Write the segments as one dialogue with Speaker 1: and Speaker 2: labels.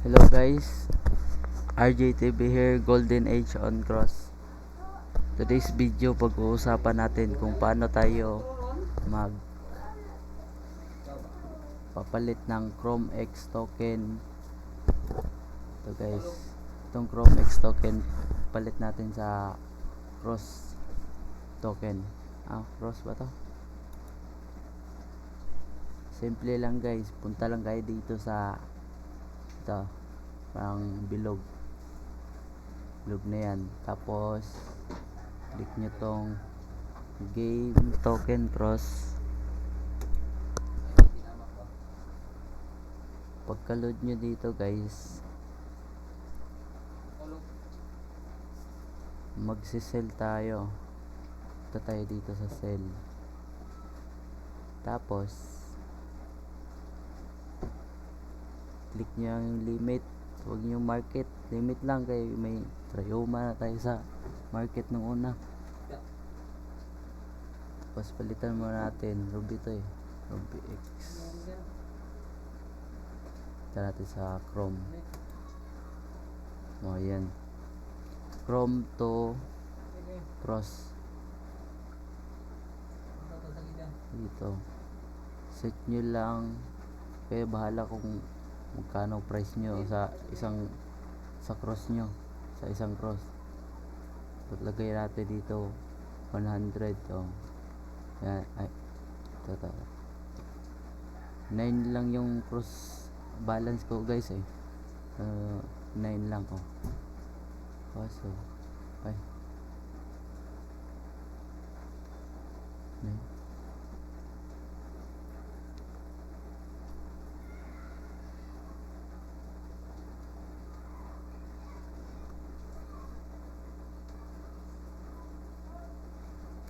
Speaker 1: Hello guys, RJTV here, Golden Age on Cross. Today's video, pag-uusapan natin kung paano tayo papalit ng Chrome X token. Ito guys, itong Chrome X token palit natin sa Cross token. Cross ba to? Simple lang guys, punta lang kayo dito sa ito, parang bilog na yan, tapos click nyo tong game token cross. Pagka-load nyo dito guys, magsisell tayo. Ito tayo dito sa sell, tapos click nyo yung limit. Huwag nyo market, limit lang kay may Trioma na tayo sa market nung una. Tapos palitan mo natin Ruby to Ruby X. Palitan natin sa Chrome. Yan, Chrome to Cross. Dito set nyo lang, kaya bahala kung magkano price nyo sa cross nyo, sa isang cross. Lagay natin dito 100. Yan, ito 9 lang yung cross balance ko guys 9 lang kaso ay 9.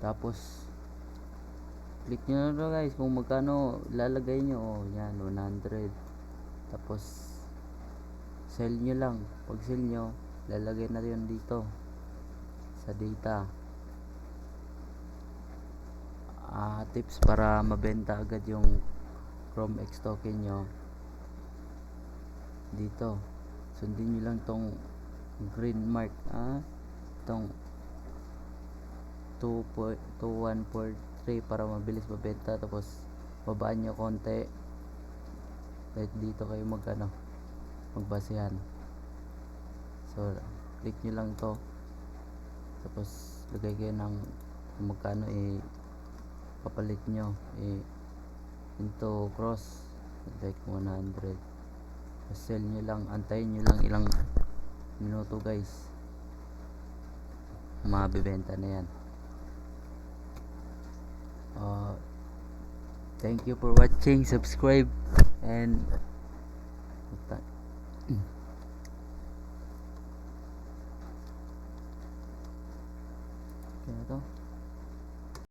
Speaker 1: Tapos click nyo na to guys kung magkano lalagay nyo. Yan, 100. Tapos sell nyo lang. Pag sell nyo, lalagay na yun dito sa data. Tips para mabenta agad yung Chrome X token nyo. Dito sundin nyo lang tong green mark, itong 2143 para mabilis mabenta. Tapos babaan nyo konti kahit dito kayo magbasehan. So click nyo lang to, tapos lagay kayo ng magkano papalit nyo into cross like 100. Tapos sell nyo lang, antayin nyo lang ilang minuto guys, mabibenta na yan. Thank you for watching, subscribe and kaya to